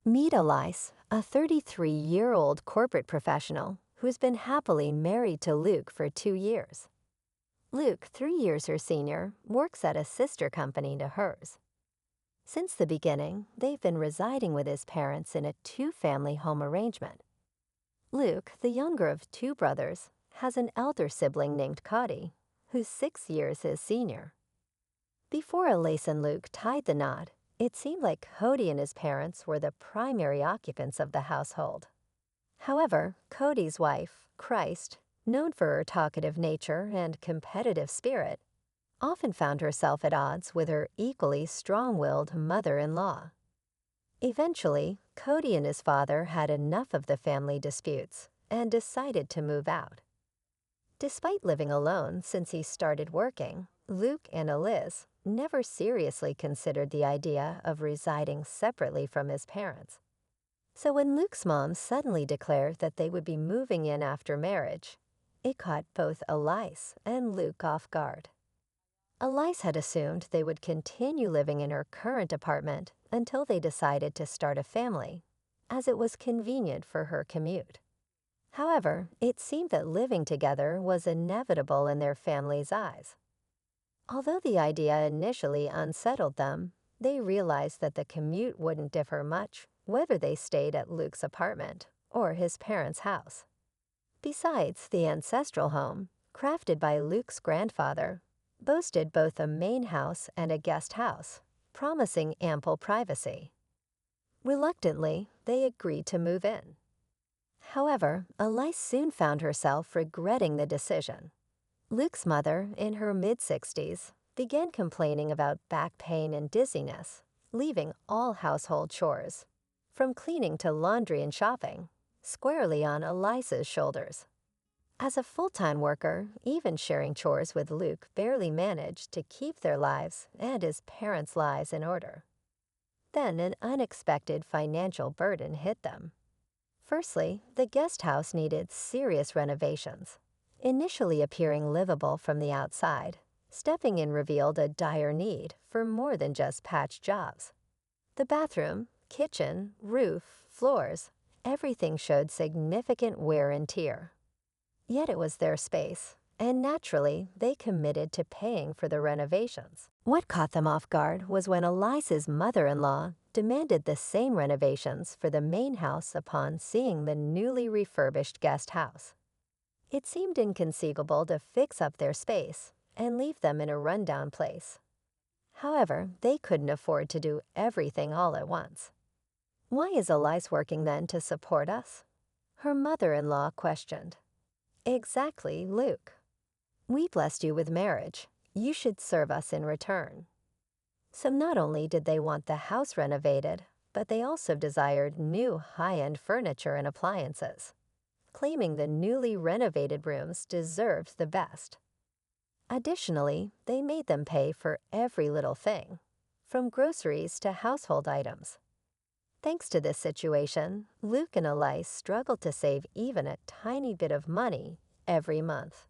Meet Elise, a 33-year-old corporate professional who's been happily married to Luke for 2 years. Luke, 3 years her senior, works at a sister company to hers. Since the beginning, they've been residing with his parents in a two-family home arrangement. Luke, the younger of two brothers, has an elder sibling named Cody, who's 6 years his senior. Before Elise and Luke tied the knot, it seemed like Cody and his parents were the primary occupants of the household. However, Cody's wife, Christ, known for her talkative nature and competitive spirit, often found herself at odds with her equally strong-willed mother-in-law. Eventually, Cody and his father had enough of the family disputes and decided to move out. Despite living alone since he started working, Luke and Elise never seriously considered the idea of residing separately from his parents. So when Luke's mom suddenly declared that they would be moving in after marriage, it caught both Elise and Luke off guard. Elise had assumed they would continue living in her current apartment until they decided to start a family, as it was convenient for her commute. However, it seemed that living together was inevitable in their family's eyes. Although the idea initially unsettled them, they realized that the commute wouldn't differ much whether they stayed at Luke's apartment or his parents' house. Besides, the ancestral home, crafted by Luke's grandfather, boasted both a main house and a guest house, promising ample privacy. Reluctantly, they agreed to move in. However, Elise soon found herself regretting the decision. Luke's mother, in her mid-60s, began complaining about back pain and dizziness, leaving all household chores, from cleaning to laundry and shopping, squarely on Elise's shoulders. As a full-time worker, even sharing chores with Luke barely managed to keep their lives and his parents' lives in order. Then an unexpected financial burden hit them. Firstly, the guest house needed serious renovations. Initially appearing livable from the outside, stepping in revealed a dire need for more than just patch jobs. The bathroom, kitchen, roof, floors, everything showed significant wear and tear. Yet it was their space, and naturally, they committed to paying for the renovations. What caught them off guard was when Elise's mother-in-law demanded the same renovations for the main house upon seeing the newly refurbished guest house. It seemed inconceivable to fix up their space and leave them in a rundown place. However, they couldn't afford to do everything all at once. "Why is Elise working then to support us?" her mother-in-law questioned. "Exactly, Luke. We blessed you with marriage. You should serve us in return." So not only did they want the house renovated, but they also desired new high-end furniture and appliances, claiming the newly renovated rooms deserved the best. Additionally, they made them pay for every little thing, from groceries to household items. Thanks to this situation, Luke and Elise struggled to save even a tiny bit of money every month.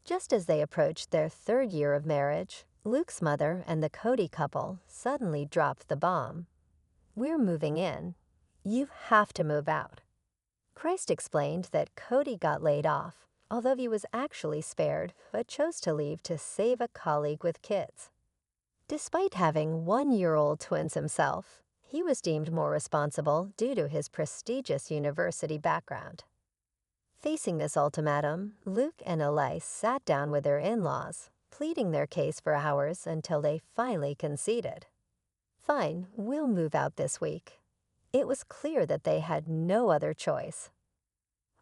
Just as they approached their third year of marriage, Luke's mother and the Cody couple suddenly dropped the bomb. "We're moving in. You have to move out." Christ explained that Cody got laid off, although he was actually spared but chose to leave to save a colleague with kids. Despite having 1-year-old twins himself, he was deemed more responsible due to his prestigious university background. Facing this ultimatum, Luke and Elise sat down with their in-laws, pleading their case for hours until they finally conceded. "Fine, we'll move out this week." It was clear that they had no other choice.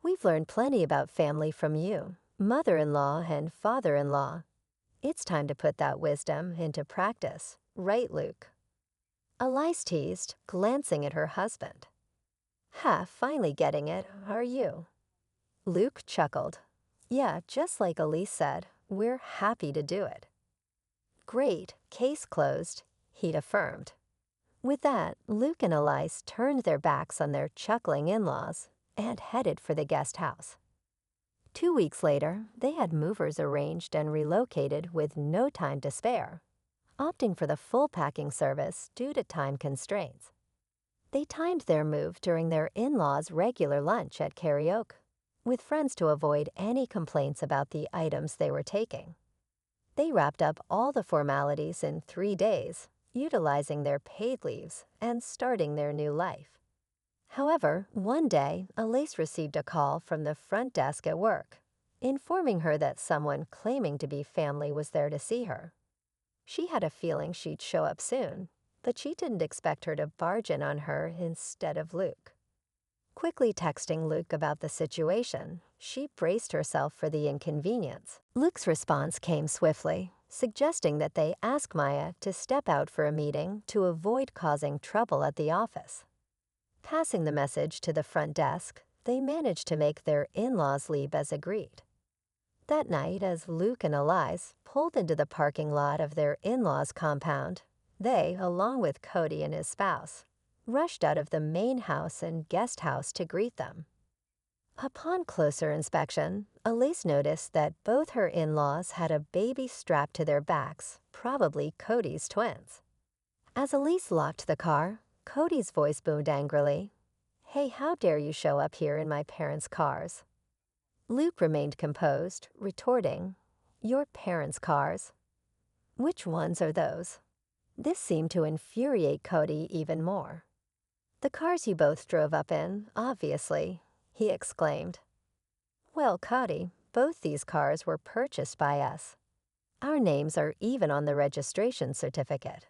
"We've learned plenty about family from you, mother-in-law and father-in-law. It's time to put that wisdom into practice, right, Luke?" Elise teased, glancing at her husband. "Ha, finally getting it, are you?" Luke chuckled. "Yeah, just like Elise said, we're happy to do it." "Great, case closed," he'd affirmed. With that, Luke and Elise turned their backs on their chuckling in-laws and headed for the guest house. 2 weeks later, they had movers arranged and relocated with no time to spare, opting for the full packing service due to time constraints. They timed their move during their in-laws' regular lunch at karaoke, with friends to avoid any complaints about the items they were taking. They wrapped up all the formalities in 3 days, utilizing their paid leaves and starting their new life. However, one day, Elise received a call from the front desk at work, informing her that someone claiming to be family was there to see her. She had a feeling she'd show up soon, but she didn't expect her to barge in on her instead of Luke. Quickly texting Luke about the situation, she braced herself for the inconvenience. Luke's response came swiftly, suggesting that they ask Maya to step out for a meeting to avoid causing trouble at the office. Passing the message to the front desk, they managed to make their in-laws leave as agreed. That night, as Luke and Elise pulled into the parking lot of their in-laws' compound, they, along with Cody and his spouse, rushed out of the main house and guest house to greet them. Upon closer inspection, Elise noticed that both her in-laws had a baby strapped to their backs, probably Cody's twins. As Elise locked the car, Cody's voice boomed angrily, "Hey, how dare you show up here in my parents' cars?" Luke remained composed, retorting, "Your parents' cars? Which ones are those?" This seemed to infuriate Cody even more. "The cars you both drove up in, obviously," he exclaimed. "Well, Cody, both these cars were purchased by us. Our names are even on the registration certificate."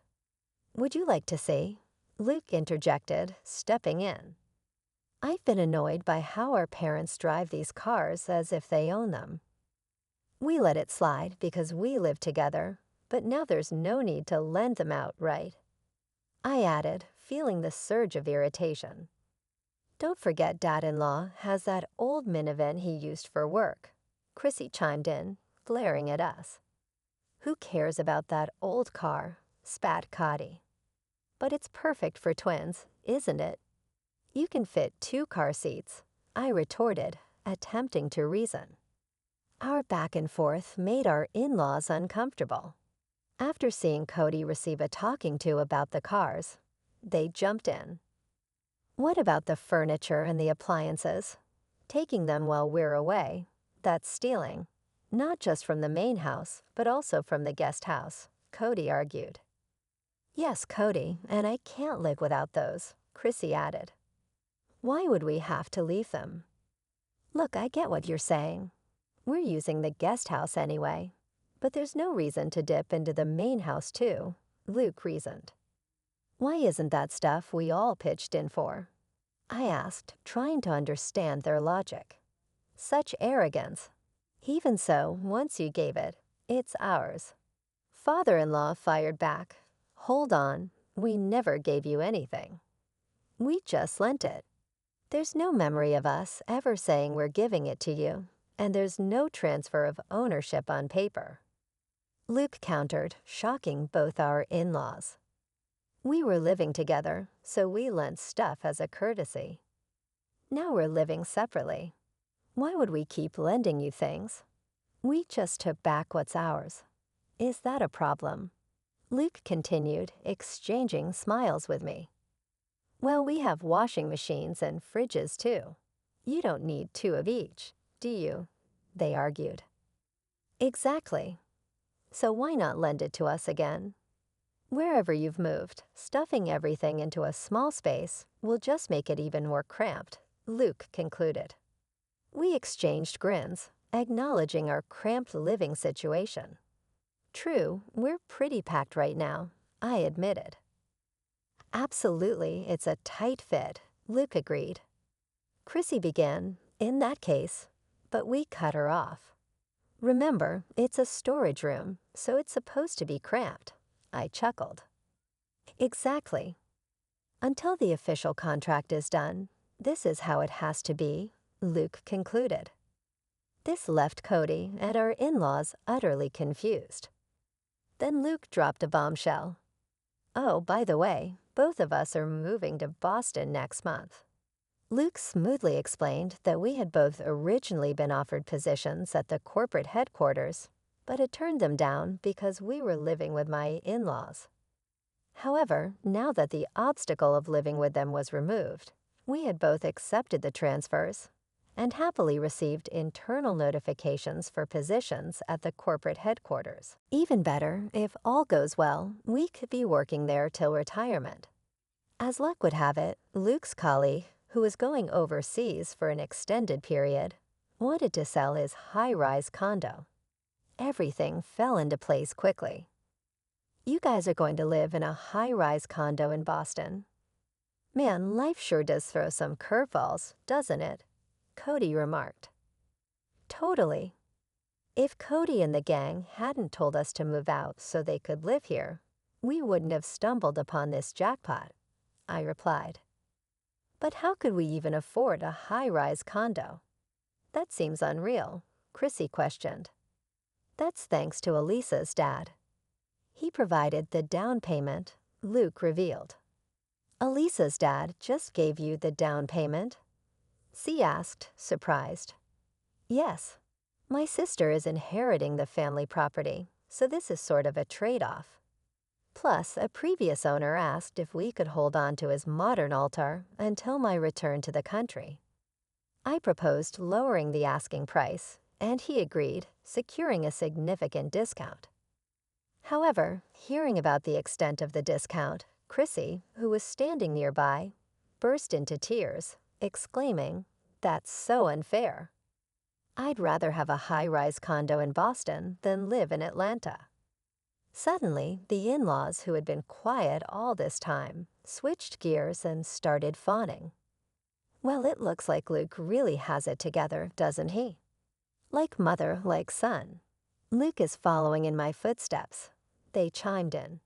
"Would you like to see?" Luke interjected, stepping in. "I've been annoyed by how our parents drive these cars as if they own them. We let it slide because we live together, but now there's no need to lend them out, right?" I added, feeling the surge of irritation. "Don't forget Dad-in-law has that old minivan he used for work," Chrissy chimed in, glaring at us. "Who cares about that old car?" spat Cody. "But it's perfect for twins, isn't it? You can fit 2 car seats," I retorted, attempting to reason. Our back and forth made our in-laws uncomfortable. After seeing Cody receive a talking to about the cars, they jumped in. "What about the furniture and the appliances? Taking them while we're away, that's stealing, not just from the main house, but also from the guest house," Cody argued. "Yes, Cody, and I can't live without those," Chrissy added. "Why would we have to leave them?" "Look, I get what you're saying. We're using the guest house anyway, but there's no reason to dip into the main house too," Luke reasoned. "Why isn't that stuff we all pitched in for?" I asked, trying to understand their logic. Such arrogance. "Even so, once you gave it, it's ours." Father-in-law fired back, "Hold on, we never gave you anything. We just lent it. There's no memory of us ever saying we're giving it to you, and there's no transfer of ownership on paper." Luke countered, shocking both our in-laws. "We were living together, so we lent stuff as a courtesy. Now we're living separately. Why would we keep lending you things? We just took back what's ours. Is that a problem?" Luke continued, exchanging smiles with me. "Well, we have washing machines and fridges too. You don't need 2 of each, do you?" they argued. "Exactly. So why not lend it to us again? Wherever you've moved, stuffing everything into a small space will just make it even more cramped," Luke concluded. We exchanged grins, acknowledging our cramped living situation. "True, we're pretty packed right now," I admitted. "Absolutely, it's a tight fit," Luke agreed. Chrissy began, "In that case," but we cut her off. "Remember, it's a storage room, so it's supposed to be cramped," I chuckled. "Exactly. Until the official contract is done, this is how it has to be," Luke concluded. This left Cody and our in-laws utterly confused. Then Luke dropped a bombshell. "Oh, by the way, both of us are moving to Boston next month." Luke smoothly explained that we had both originally been offered positions at the corporate headquarters, but had turned them down because we were living with my in-laws. However, now that the obstacle of living with them was removed, we had both accepted the transfers and happily received internal notifications for positions at the corporate headquarters. Even better, if all goes well, we could be working there till retirement. As luck would have it, Luke's colleague, who was going overseas for an extended period, wanted to sell his high-rise condo. Everything fell into place quickly. You guys are going to live in a high-rise condo in Boston. Man, life sure does throw some curveballs, doesn't it? Cody remarked. Totally. If Cody and the gang hadn't told us to move out so they could live here, we wouldn't have stumbled upon this jackpot, I replied. But how could we even afford a high-rise condo? That seems unreal, Chrissy questioned. That's thanks to Elisa's dad. He provided the down payment, Luke revealed. Elisa's dad just gave you the down payment? C asked, surprised. Yes. My sister is inheriting the family property, so this is sort of a trade-off. Plus, a previous owner asked if we could hold on to his modern altar until my return to the country. I proposed lowering the asking price, and he agreed, securing a significant discount. However, hearing about the extent of the discount, Chrissy, who was standing nearby, burst into tears, exclaiming, "That's so unfair. I'd rather have a high-rise condo in Boston than live in Atlanta." Suddenly, the in-laws, who had been quiet all this time, switched gears and started fawning. Well, it looks like Luke really has it together, doesn't he? Like mother, like son. Luke is following in my footsteps, they chimed in.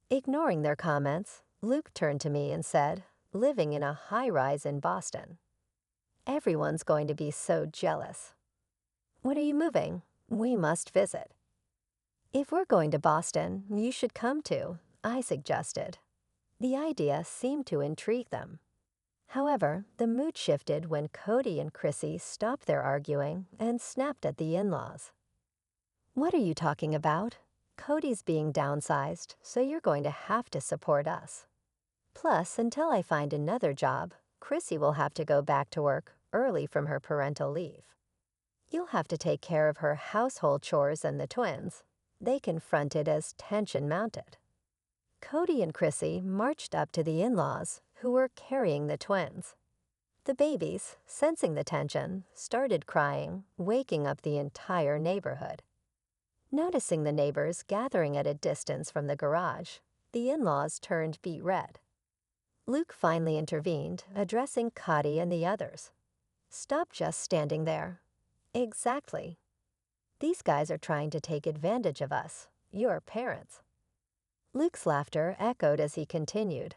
Ignoring their comments, Luke turned to me and said, living in a high-rise in Boston. Everyone's going to be so jealous. When are you moving? We must visit. If we're going to Boston, you should come too, I suggested. The idea seemed to intrigue them. However, the mood shifted when Cody and Chrissy stopped their arguing and snapped at the in-laws. What are you talking about? Cody's being downsized, so you're going to have to support us. Plus, until I find another job, Chrissy will have to go back to work early from her parental leave. You'll have to take care of her household chores and the twins. They confronted as tension mounted. Cody and Chrissy marched up to the in-laws, who were carrying the twins. The babies, sensing the tension, started crying, waking up the entire neighborhood. Noticing the neighbors gathering at a distance from the garage, the in-laws turned beet red. Luke finally intervened, addressing Cody and the others. Stop just standing there. Exactly. These guys are trying to take advantage of us, your parents. Luke's laughter echoed as he continued.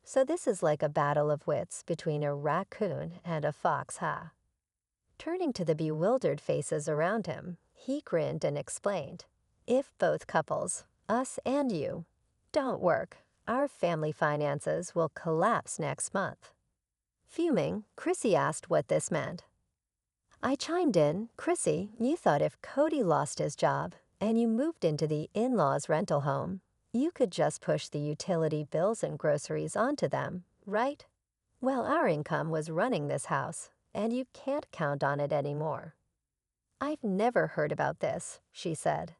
So this is like a battle of wits between a raccoon and a fox, huh? Turning to the bewildered faces around him, he grinned and explained, if both couples, us and you, don't work, our family finances will collapse next month. Fuming, Chrissy asked what this meant. I chimed in, Chrissy, you thought if Cody lost his job and you moved into the in-laws' rental home, you could just push the utility bills and groceries onto them, right? Well, our income was running this house, and you can't count on it anymore. I've never heard about this, she said.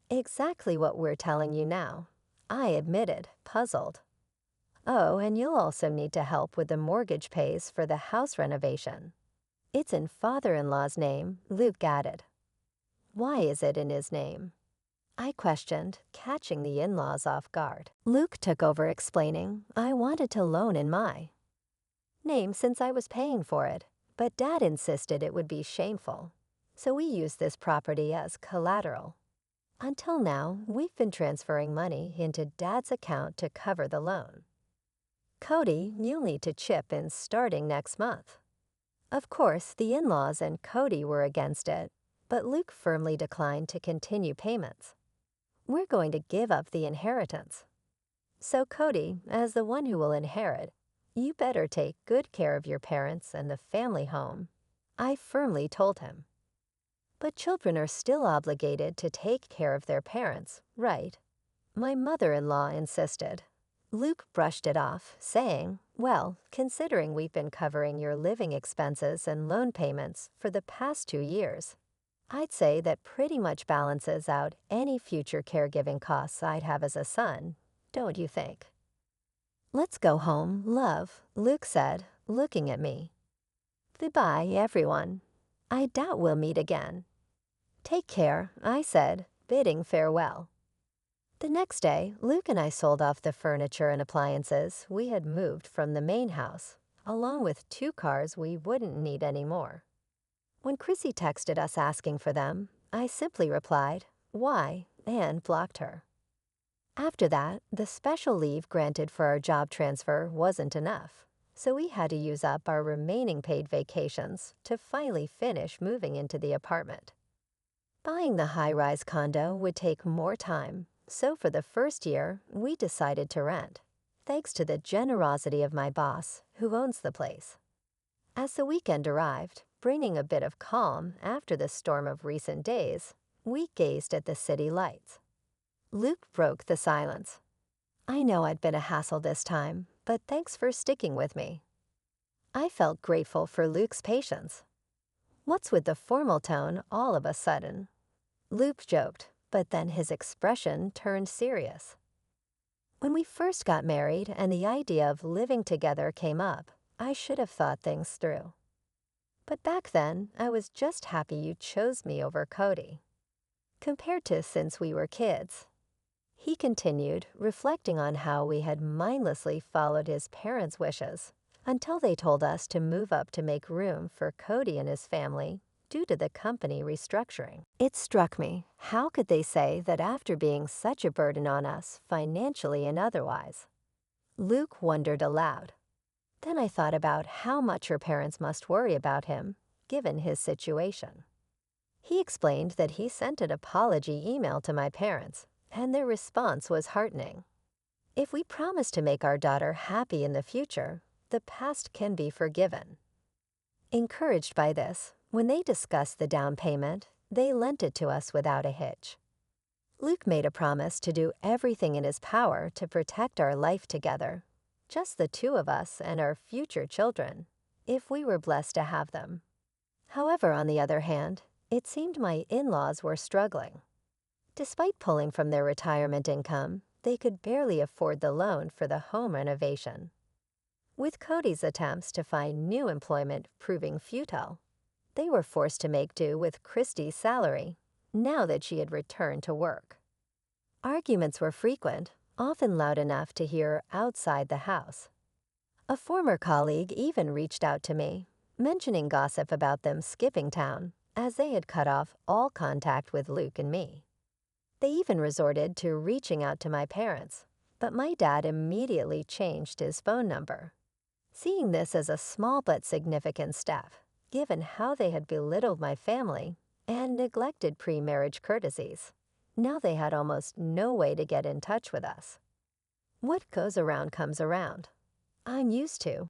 Exactly what we're telling you now, I admitted, puzzled. Oh, and you'll also need to help with the mortgage pays for the house renovation. It's in father-in-law's name, Luke added. Why is it in his name? I questioned, catching the in-laws off guard. Luke took over explaining, I wanted to loan in my name since I was paying for it, but Dad insisted it would be shameful. So we used this property as collateral. Until now, we've been transferring money into Dad's account to cover the loan. Cody, you'll need to chip in starting next month. Of course, the in-laws and Cody were against it, but Luke firmly declined to continue payments. We're going to give up the inheritance. So Cody, as the one who will inherit, you better take good care of your parents and the family home, I firmly told him. But children are still obligated to take care of their parents, right? My mother-in-law insisted. Luke brushed it off, saying, "Well, considering we've been covering your living expenses and loan payments for the past 2 years, I'd say that pretty much balances out any future caregiving costs I'd have as a son, don't you think?" "Let's go home, love," Luke said, looking at me. "Goodbye, everyone. I doubt we'll meet again." "Take care," I said, bidding farewell. The next day, Luke and I sold off the furniture and appliances we had moved from the main house, along with 2 cars we wouldn't need anymore. When Chrissy texted us asking for them, I simply replied, "Why?" and blocked her. After that, the special leave granted for our job transfer wasn't enough, so we had to use up our remaining paid vacations to finally finish moving into the apartment. Buying the high-rise condo would take more time, so for the first year, we decided to rent, thanks to the generosity of my boss, who owns the place. As the weekend arrived, bringing a bit of calm after the storm of recent days, we gazed at the city lights. Luke broke the silence. "I know I'd been a hassle this time, but thanks for sticking with me." I felt grateful for Luke's patience. "What's with the formal tone all of a sudden?" Luke joked, but then his expression turned serious. "When we first got married and the idea of living together came up, I should have thought things through. But back then, I was just happy you chose me over Cody. Compared to since we were kids," he continued, reflecting on how we had mindlessly followed his parents' wishes until they told us to move up to make room for Cody and his family due to the company restructuring. It struck me, how could they say that after being such a burden on us financially and otherwise? Luke wondered aloud. Then I thought about how much her parents must worry about him, given his situation. He explained that he sent an apology email to my parents, and their response was heartening. If we promise to make our daughter happy in the future, the past can be forgiven. Encouraged by this, when they discussed the down payment, they lent it to us without a hitch. Luke made a promise to do everything in his power to protect our life together, just the two of us and our future children, if we were blessed to have them. However, on the other hand, it seemed my in-laws were struggling. Despite pulling from their retirement income, they could barely afford the loan for the home renovation. With Cody's attempts to find new employment proving futile, they were forced to make do with Christy's salary, now that she had returned to work. Arguments were frequent, often loud enough to hear outside the house. A former colleague even reached out to me, mentioning gossip about them skipping town, as they had cut off all contact with Luke and me. They even resorted to reaching out to my parents, but my dad immediately changed his phone number. Seeing this as a small but significant step, given how they had belittled my family and neglected pre-marriage courtesies, now they had almost no way to get in touch with us. What goes around comes around. I'm used to